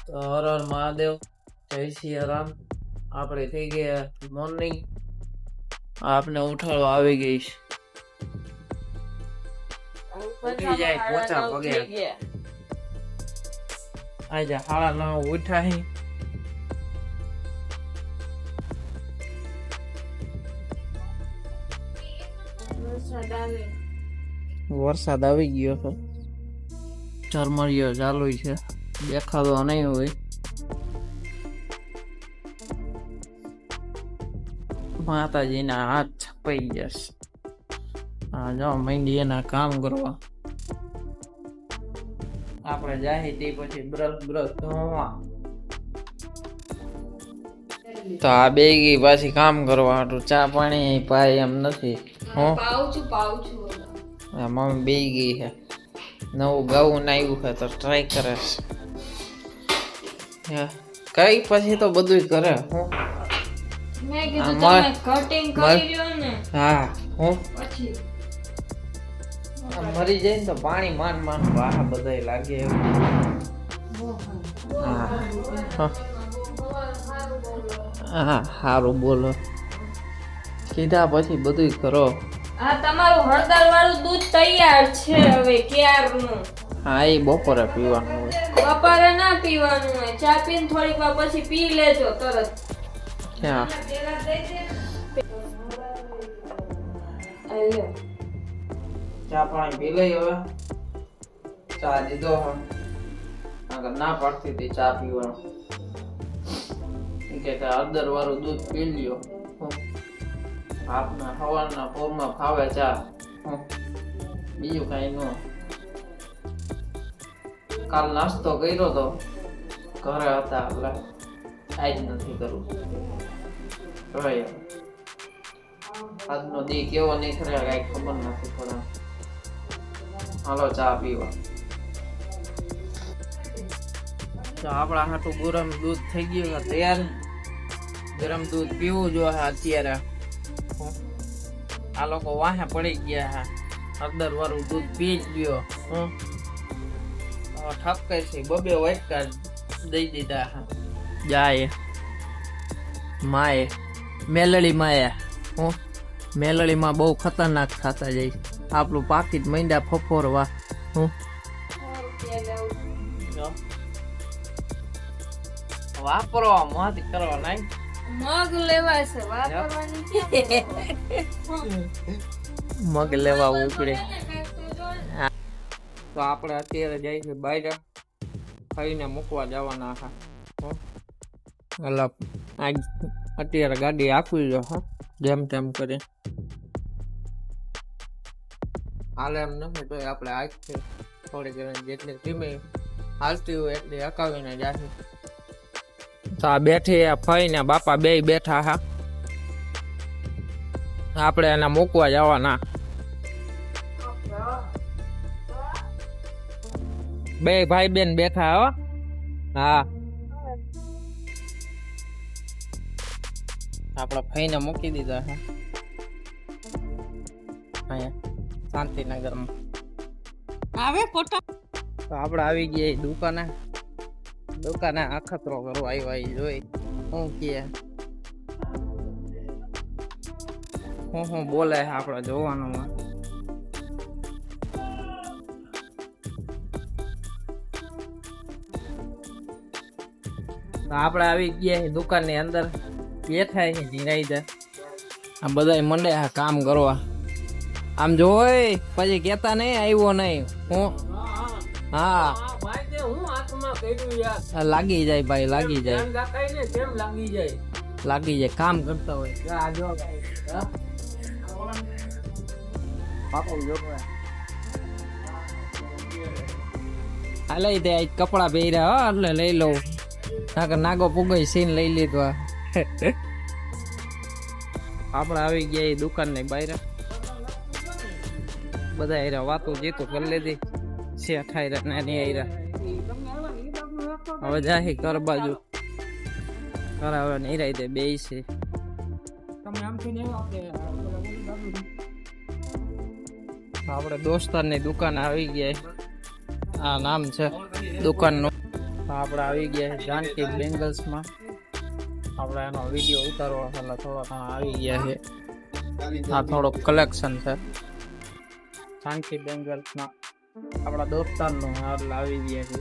તો હર હર મહાદેવ, જય સિયારામ. આપણે થઈ ગયા મોર્નિંગ. આપને ઉઠાડવા આવી ગઈ છે. ઉઠી જાય પોચા પગે આજે 9:30 ઉઠ્યા હી. વરસાદ આવી ગયો છે. ઝરમરિયો ચાલુ છે, દેખાતો નહીં હોય. માતાજીના હાથ છપાઈ જશે. હા જો મહેંદી એના કામ કરવા. આપણે જાય તે પછી બ્રશ ધોવા. તો આ બે ગઈ પાછી કામ કરવા હાટું. ચા પાણી પાય એમ નથી. મમ્મી બે ગઈ છે. નવું ગાવું આવ્યું છે તો ટ્રાય કરે છે. કઈ પછી તો બધું કરે. હા હું મરી જાય ને તો પાણી માન વાહ બધા લાગે એવું. હા સારું બોલો. કીધા પછી બધું કરો. આ તમારું હળદર વાળું દૂધ તૈયાર છે હવે ક્યારનું. હા એ બપોરે પીવાનું હોય. બપોરે ના પીવાનું હોય. ચા પીને થોડીક વાર પછી પી લેજો તરત. ક્યાં ચા પાણી પી લઈ હવે. ચા દીધો આગળ ના પાડતી હતી ચા પીવાનું. કે હળદર વાળું દૂધ પી લ્યો. આપના સવારના પોરમાં ફાવે ચા. બીજું કઈ ન. કાલ નાસ્તો કર્યો તો ઘરે હતા એટલે આજ નથી કરવું. આજનો દી કેવો નીકળે કઈ ખબર નથી પડે. હાલો ચા પીવા. તો આપણા હાટું ગરમ દૂધ થઈ ગયું તૈયાર. ગરમ દૂધ પીવું જોઈએ અત્યારે. આ લોકો વાહે પડી ગયા હા. હળદર વાળું દૂધ પી જ ગયો. ઠપકે છે બબે વાટકા દઈ દીધા હા. જાય માએ મેલડી માયા. મેલડીમાં બહુ ખતરનાક થતા જાય. આપણું પાકીટ મૈંડા ફફોરવા. વાપરવા મત કરવા નહીં. મગ લેવા છે વાપરવાની. મગ લેવા ઉપડે. તો આપણે અત્યારે જઈએ છીએ બહાર. ખાઈને મૂકવા જવાના હતા. અત્યારે ગાડી આપવી જો. જેમ તેમ કરી હાલે એમ નથી તો આપણે આજ છે થોડી ઘણી જેટલી ધીમે હાલતી હોય એટલી હકાવીને જાશું. તો આ બેઠી ફઈ ને બાપા બે બેઠા હા. આપણે એને મૂકવા જવાના. બે ભાઈ બેન બેઠા હો. હા આપડા ફઈને મૂકી દીધા છે અહીંયા શાંતિનગરમાં. આવે ફોટો. તો આપણે આવી ગયા દુકાને અખતરો કરવા આવ્યા. જોઈ શું કે હું બોલે આપણે જોવાનું. આપણે આવી ગયા દુકાનની અંદર. બેઠા છે ધીરાઈ. આ બધા મંડે આ કામ કરવા. આમ જોઈ પછી કેતા નહીં આવ્યો નહીં. હું હા લાગી જાય ભાઈ લાગી જાય. લાગી જાય કામ કરતા હોય. લઈ દે કપડા પહેર્યા એટલે લઈ લઉં. નાગો પુગઈ સીન લઈ લીધો. આપણે આવી ગયા દુકાન ની બહાર. બધા આયરા વાતો જીતો કરી લીધી. શેઠ આયરા નાની આયરા. હવે જાહી કર બાજુ કરાવે નહીં રહી દે બે છે. આપણે દોસ્તારની દુકાન આવી ગયા. આ નામ છે દુકાનનું. આપણે આવી ગયા છે જાનકી બેંગલ્સમાં. આપણે એનો વિડીયો ઉતારવા એટલે થોડા ઘણા આવી ગયા છે. આ થોડોક કલેક્શન છે જાનકી બેંગલ્સમાં. આપણા દોસ્તારનો એટલે આવી ગયા છે.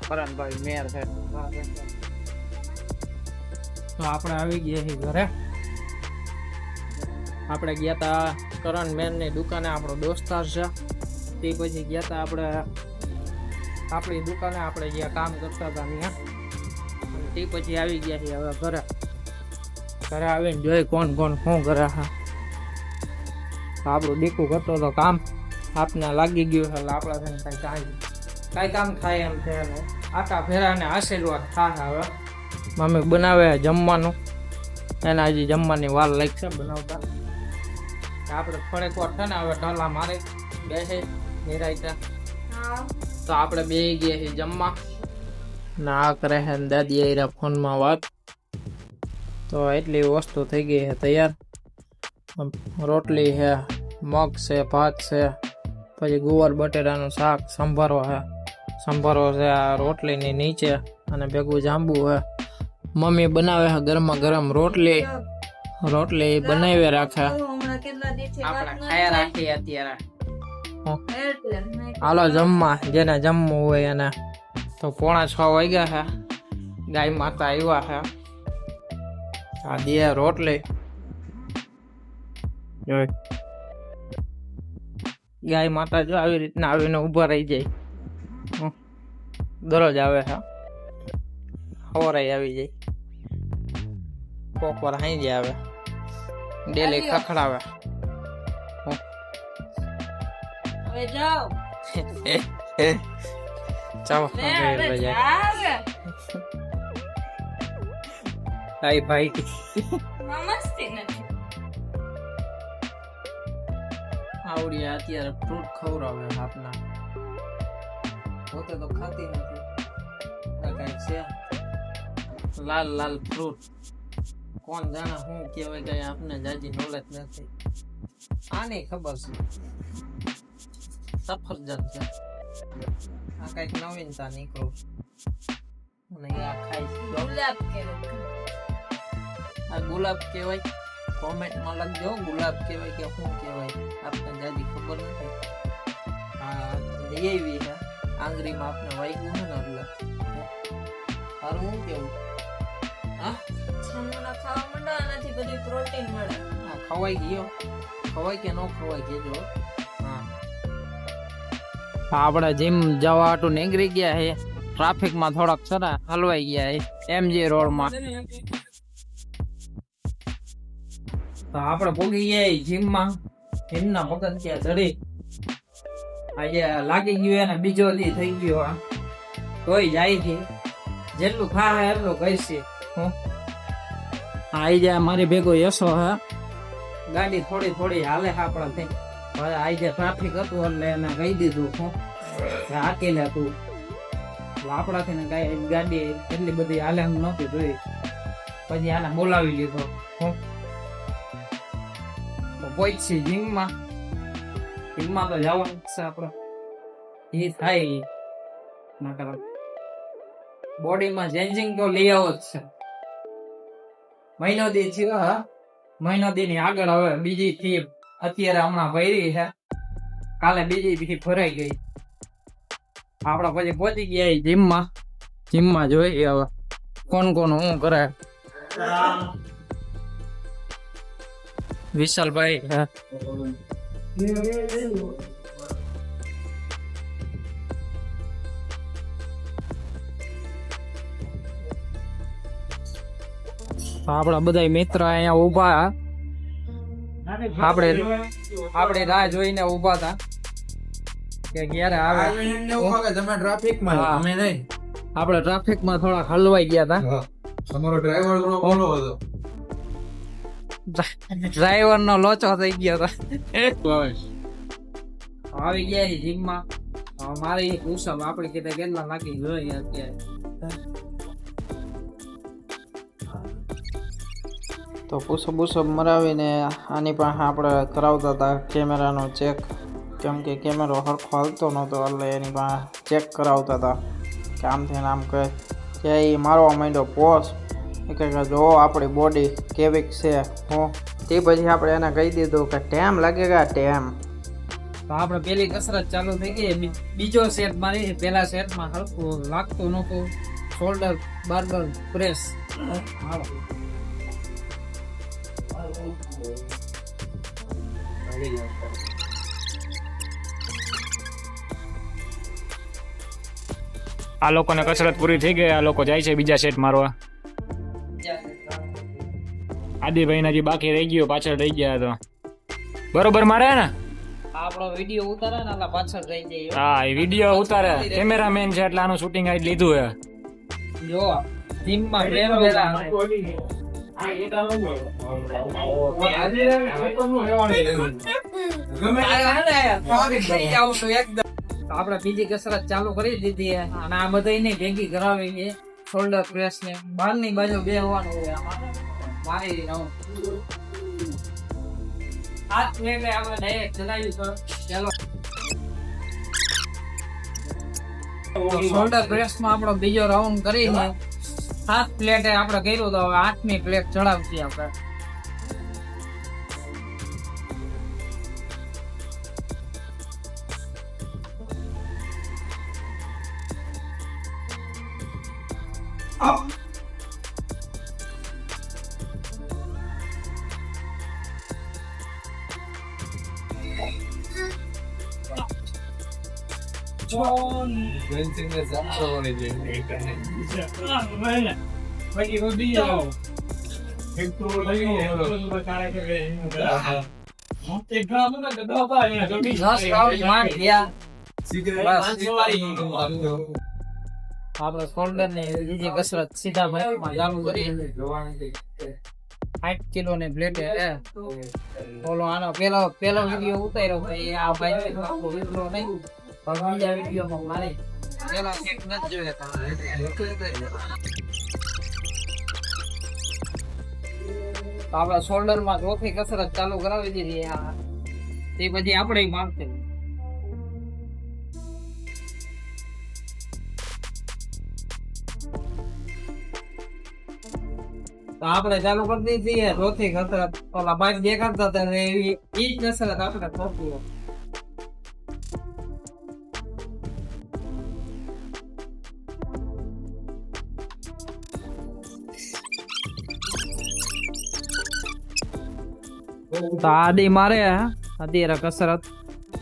કરણભાઈ મેર છે. તો આપણે આવી ગયા છીએ ઘરે. આપણે ગયા તા કરણ મેનની દુકાને, આપણો દોસ્તાર છે. તે પછી ગયા તા આપણે આપણી દુકાને, આપણે જ્યાં કામ કરતા હતા ત્યાં. તે પછી આવી ગયા છીએ હવે ઘરે. ઘરે આવીને જોઈ કોણ કોણ શું કરે. હા, આપણું દીકું કરતો હતો કામ, આપને લાગી ગયું એટલે આપણા છે કાંઈ કામ થાય એમ છે. આટા ફેરાને આશીર્વાદ થાય. હવે મમ્મી બનાવે જમવાનું, એના હજી જમવાની વાર લાગશે બનાવતા. આપણે થોડીક વાર છે ને હવે ઢાલા મારે બેસે નિરાયતા. તો આપણે બે ગયા છીએ જમવા. ના કરે છે ને દાદી આયરા ફોનમાં વાત. તો એટલી વસ્તુ થઈ ગઈ છે તૈયાર. રોટલી છે, મગ છે, ભાત છે, પછી ગુવાર બટેટાનું શાક, સંભારો છે. સંભારો છે આ રોટલીની નીચે અને ભેગું જાંબુ છે. મમ્મી બનાવે છે ગરમા ગરમ રોટલી. રોટલી બનાવી રાખે, આપણે ખાયા રાખીએ અત્યારે. હાલો જમવા, જેને જમવું હોય એને. તો 5:45 વાગ્યા છે. ગાય માતા આવ્યા છે. આ દે રોટલી. જોઈ ગાય માતા જો આવી રીતના આવીને ઊભા રહી જાય. દરરોજ આવે છે, સવારે આવી જાય, કોક વાર હાઈ જાય આવે, ડેલી ખખડાવે. હવે જાઓ. ચાલો ભાઈ ભાઈ મસ્તી નથી. આવડી અત્યારે ફ્રૂટ ખવડાવે આપના. પોતે તો ખાતી નથી. કઈક છે લાલ લાલ ફ્રૂટ. કોણ જાણે શું કહેવાય, કઈ આપને જાજી નોલેજ નથી. આની ખબર છે સફરજન છે. આ કઈક નવીનતા નીકળો અને આ ખાઈ ગુલાબ કેવું? આ ગુલાબ કહેવાય? કોમેન્ટમાં લખજો ગુલાબ કહેવાય કે શું કહેવાય. આપને જાજી ખબર નથી. આ લઈ આવી છે આંગળીમાં, આપને વાગ્યું છે ને એટલે. તારું શું કેવું? હા, છાનના ખાવા માંડો, આનાથી બધું પ્રોટીન મળે. હા, ખવાઈ ગયો. ખવાય કે ન ખવાય કેજો. હા, આપણે જીમ જવા હાટુ નીકળી ગયા છે. ટ્રાફિકમાં થોડાક સરા હલવાઈ ગયા છે એમજી રોડમાં. તો આપણે પોગી ગયા જીમમાં. જીમના પગથિયા ચડી. આજે લાગી ગયું એને બીજો દી થઈ ગયો. તોય જાય છે, જેટલું ખા એટલું કહીશે. આઈ જાય મારી ભેગો યશો હે. ગાડી થોડી થોડી હાલે આપણાથી. હવે આઈ જાય ટ્રાફિક હતું એટલે એને કહી દીધું હાકી લે તું. આપણાથી ને કઈ ગાડી એટલી બધી હાલે એમ નહોતી જોઈ. પછી આને બોલાવી લીધો. તો પહોંચી જીમમાં. જીમમાં તો જવાનું છે આપણે. એ થાય નકર બોડીમાં ચેન્જિંગ તો લઈ આવો જ છે. મહિનો દી થયો. હા, મહિનો દી ની આગળ હવે બીજી થી અત્યારે હમણાં ભરી છે. કાલે બીજી થી ભરાઈ ગઈ. આપડે પછી પહોંચી ગયા જીમમાં. જીમમાં જોઈએ હવે કોણ કોણ શું કરે. વિશાલભાઈ આપડા બધા મિત્ર અહીંયા ઉભા. આપણે રાહ જોઈને ઉભા હતા કે ક્યારે આવે. તમે ટ્રાફિકમાં અમે નહીં. આપણે ટ્રાફિકમાં થોડા હલવાઈ ગયા હતા. તમારો ડ્રાઈવર બોલો હતો. ડ્રાઈવર નો લોચો થઈ ગયો હતો. આવી ગયા છે જીમમાં. મારી પૂછમ આપડે કીધે કેટલા નાખી જોઈએ અત્યારે. તો પુષપ મરાવીને આની પાસે આપણે કરાવતા હતા કેમેરાનો ચેક. કેમ કે કેમેરો સરખો હાલતો નહોતો એટલે એની પાસે ચેક કરાવતા હતા. કે આમ થઈને આમ કહે કે એ મારવા માંડ્યો પોસ કે જો આપણી બોડી કેવીક છે હું તે પછી આપણે એને કહી દીધું કે ટેમ લાગેગા ટેમ. તો આપણે પેલી કસરત ચાલુ થઈ ગઈ. બીજો સેટ મારી પેલા સેટમાં હલકું લાગતું નહોતું. Shoulder barbell press. આ લોકોને કસરત પૂરી થઈ ગઈ. આ લોકો જાય છે બીજા સેટ મારવા. આદિભાઈ ના જે બાકી રહી ગયો પાછળ રહી ગયા તો બરોબર મારે ને આપણો વિડીયો ઉતારે ને એટલે પાછળ રહી જાય. હા એ વિડીયો ઉતારે કેમેરામેન છે એટલે આનું શૂટિંગ આજ લીધું હે. જો જીમમાં વેલા આપણે બીજી કસરત ચાલુ કરી દીધી અને આ બધાને ભેગી કરાવી છે. શોલ્ડર પ્રેસ ને બહારની બાજુ બે હોવાનું હોય આમાં મારી હાથ મેં આપણે ડાયરેક્ટ ચલાવ્યું તો ચાલો શોલ્ડર પ્રેસ માં આપણો બીજો રાઉન્ડ કરી છે. 7 પ્લેટે આપણે કર્યું તો હવે 8મી પ્લેટ ચડાવતી આપણે. આપણે શોલ્ડર ને બીજી કસરત સીધા ભાઈ ચાલુ કરી. 8 કિલો ને પ્લેટ ઓલો આનો પેલો વિડીયો ઉતાર્યો ભાઈ. આ ભાઈ વિડીયો નહીં બીજા વિડીયોમાં મારે પેલા સેટ નથી જોયા. આપડા શોલ્ડર માં ચોથી કસરત ચાલુ કરાવી દીધી. તે પછી આપણે મારતે તો આપણે ચાલુ કરી દીધી ચોથી કસરત. ઓલા ભાઈ દેખાડતા હતા એવી ઈ જ કસરત આપણે કરતી. તો આદિ મારે અત્યારે કસરત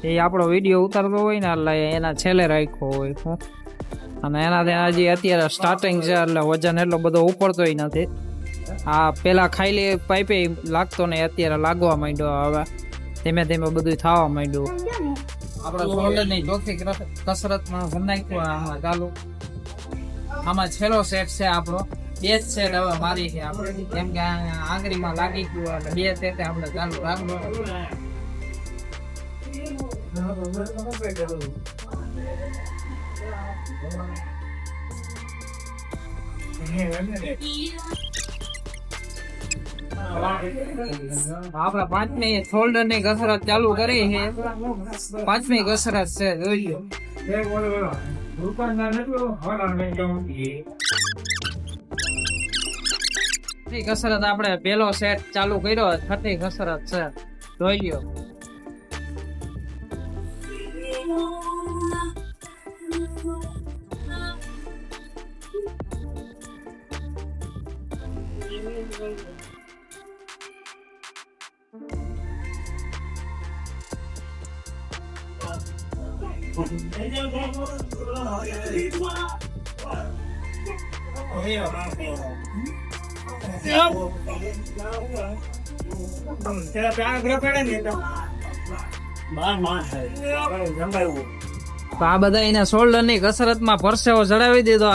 એ આપણો વિડીયો ઉતારતો હોય ને એટલે એના છેલ્લે રાખ્યો હોય અને એના હજી અત્યારે સ્ટાર્ટિંગ છે એટલે વજન એટલો બધો ઉપડતોય નથી. આ પેલા ખાઈલી પાઇપે લાગતો ને અત્યારે લાગવા માંડ્યો. હવે ધીમે ધીમે બધું થવા માંડ્યું. આપણા શોલ્ડર ની ચોથી કસરતમાં નાખ્યું આમાં ચાલુ. આમાં છેલ્લો સેટ છે આપણો. 2 સેટ હવે મારી છે આપણે કેમ કે આંગળીમાં લાગી ગયું એટલે 2 સેટ આપણે ચાલુ રાખવું. આપડા 5મી શોલ્ડર ની કસરત ચાલુ કરી છે. 5મી કસરત છે જોઈ લો. કસરત આપણે પેલો સેટ ચાલુ કર્યો. 6મી કસરત છે જોઈ લ્યો. આ બધા એને શોલ્ડર ની કસરત માં પરસેવો ચડાવી દીધો.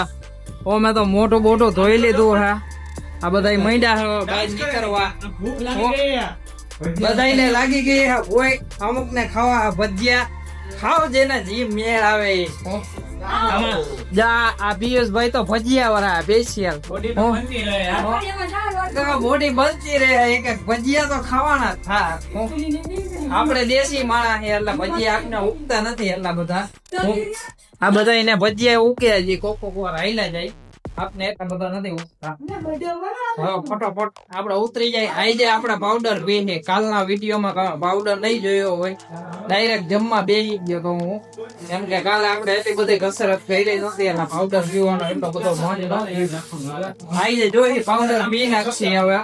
ઓ મેં તો મોટું બોટું ધોઈ લીધું હે. આ બધા મૈંડા બાજ નીકળવા બધાને લાગી ગઈ હે. કોઈ અમુક ને ખાવા ભજીયા ખાવ જેને જી મેળ આવે. જા આ પિયુષભાઈ તો ભજીયા વાળા સ્પેશિયલ બોડી બનતી રહે એક એક ભજીયા તો ખાવાના જ થા આપણે દેશી માણસ છે એટલે ભજીયા આપને ઉગતા નથી એટલા બધા આ બધા એને ભજીયા ઉકે હજી કોક વાર હાઈલા જાય આપને એટલા બધા નથી ઉગતા હવે ફટોફટ આપણે ઉતરી જાય આજે આપણે પાવડર પી છે કાલના વિડીયોમાં પાવડર નહીં જોયો હોય ડાયરેક્ટ જમવા બેસી ગયો તો હું એમ કે કાલે આપણે એટલી બધી કસરત કરી નથી એટલે પાવડર પીવાનો એટલો બધો મોજ આજે જોઈ પાવડર પી નાખશે હવે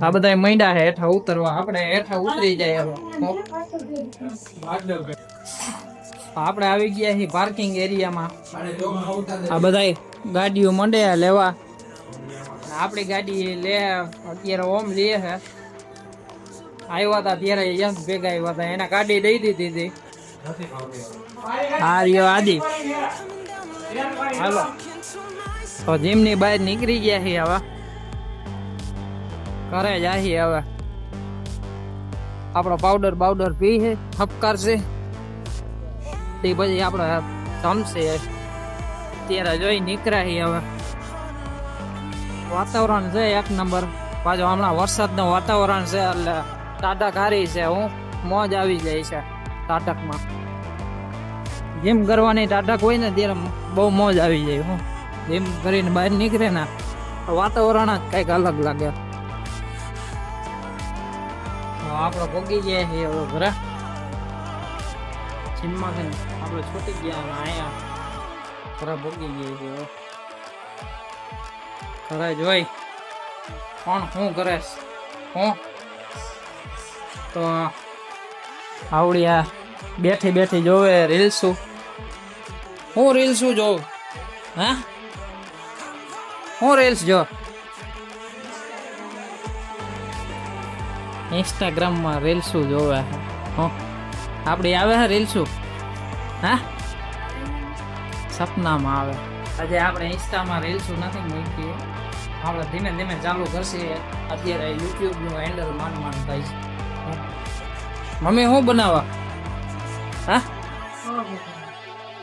આ બધા મૈંડા છે હેઠા ઉતરવા આપણે હેઠા ઉતરી જાય હવે આપણે આવી ગયા છીએ પાર્કિંગ એરિયામાં આ બધા ગાડીઓ મંડે લેવા આપણી ગાડી લે અત્યારે ઓમ લે છે આવ્યા હતા ત્યારે યશ ભેગા આવ્યા હતા એને ગાડી દઈ દીધી હતી હા રિયો આદિ હાલો તો જીમની બહાર નીકળી ગયા છીએ હવે ઘરે જાય હવે આપણો પાવડર પી છે હપકારશે તે પછી આપણે જમશે ત્યારે જોઈ નીકળ્યા હવે વાતાવરણ છે એક નંબર પાછો હમણાં વરસાદનું વાતાવરણ છે એટલે ટાટા કારી છે હું મોજ આવી જાય છે ટાટકમાં જીમ કરવાની ટાટક હોય ને ત્યારે બહુ મોજ આવી જાય હું જીમ કરીને બહાર નીકળે ને વાતાવરણ જ કંઈક અલગ લાગે આપણે ભોગી ગયા છીએ હવે ઘરે જીમમાં આપણે છૂટી ગયા અહીંયા ઘરે ભોગી ગયા છીએ ઘરે જોઈ કોણ શું કરે હું તો આવડી આ બેઠી જોવે રીલ્સું હું રીલ્સું જોઉં હા હું રીલ્સ જો ઇન્સ્ટાગ્રામમાં રીલ્સું જોવે હું આપડી આવે છે રીલ્સું હા સપનામાં આવે આજે આપણે ઇન્સ્ટામાં રીલ્સું નથી મૂકી આપણે ધીમે ધીમે ચાલુ કરશે અત્યારે યુટ્યુબનું હેન્ડલ માંડ થાય છે મમ્મી શું બનાવવા હા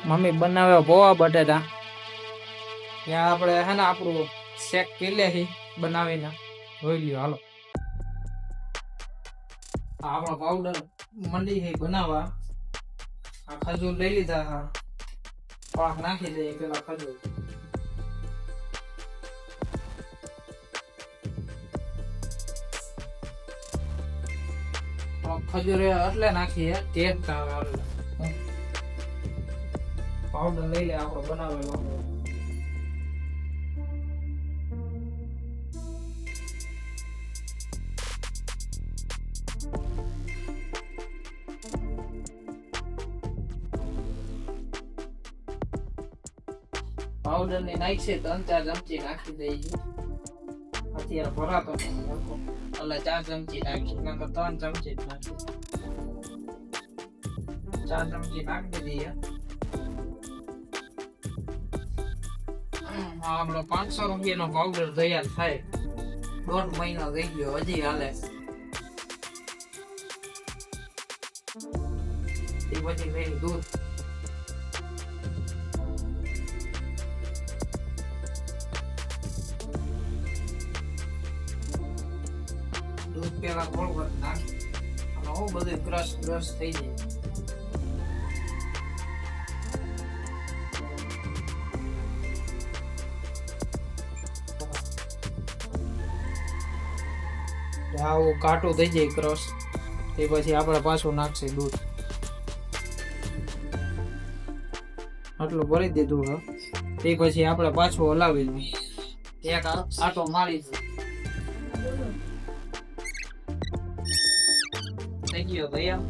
મમ્મી બનાવે પોવા બટેટા ત્યાં આપણે હે ને આપણું શેક પી લે બનાવીને જોઈ લ્યો હાલો આપણો પાવડર મંડી છે બનાવવા આ ખજૂર લઈ લીધા હા પાક નાખી દઈએ પેલા ખજૂર ખજૂર એટલે નાખીએ ટેસ્ટ આવે પાવડર લઈ લે આપણો બનાવેલો પાવડર ને નાખશે 3-4 ચમચી નાખી દઈએ અત્યારે ભરાતો એટલે 4 ચમચી નાખી નકર 3 ચમચી જ નાખી 4 ચમચી નાખી દઈએ આપણો 500 રૂપિયાનો પાવડર તૈયાર થાય 1.5 મહિનો થઈ ગયો હજી હાલે એ પછી કઈ દૂધ પેલા થોડું નાખી અને હું બધું ક્રશ થઈ જાય આવું કાટું થઈ જાય ક્રશ તે પછી આપણે પાછું નાખશે દૂધ આટલું ભરી દીધું હા તે પછી આપણે પાછું હલાવી એક આટો મારી થઈ ગયો ભૈયા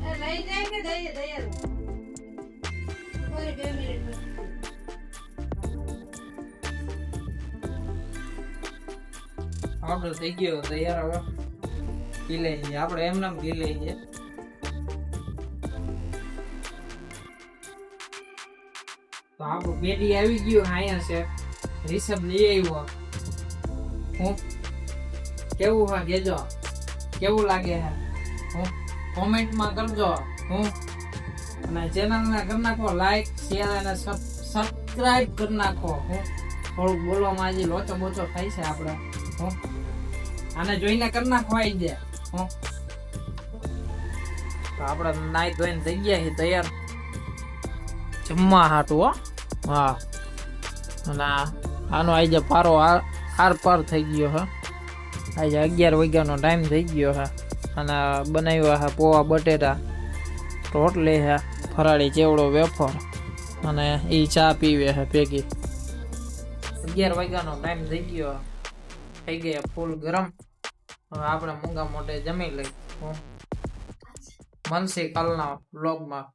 પાવડર થઈ ગયો તૈયાર હવે પી લઈએ આપણે એમને પી લઈએ તો આપણું પેટી આવી ગયું અહીંયા છે રિસબ લઈ આવ્યો હું કેવું હા કેજો કેવું લાગે હે હું કોમેન્ટમાં કરજો હું અને ચેનલને કરી નાખો લાઈક શેર અને સબસ્ક્રાઇબ કરી નાખો હું થોડુંક બોલવામાં હજી લોચો બોચો થાય છે આપણે હું આને જોઈને કરી નાખો આવી જાય હું તો આપણે નાઈ ધોઈને થઈ ગયા છે તૈયાર જમવા હાટું હો હા અને આનો આજે પારો આર પાર થઈ ગયો હે આજે 11 વાગ્યાનો ટાઈમ થઈ ગયો હે અને બનાવ્યા હે પોવા બટેટા રોટલી હે ફરાળી ચેવડો વેફર અને એ ચા પીવે છે ભેગી 11 વાગ્યાનો ટાઈમ થઈ ગયો થઈ ગયા ફૂલ ગરમ હવે આપણે મૂંગા મોઢે જમી લઈ મનસી કાલના વ્લોગમાં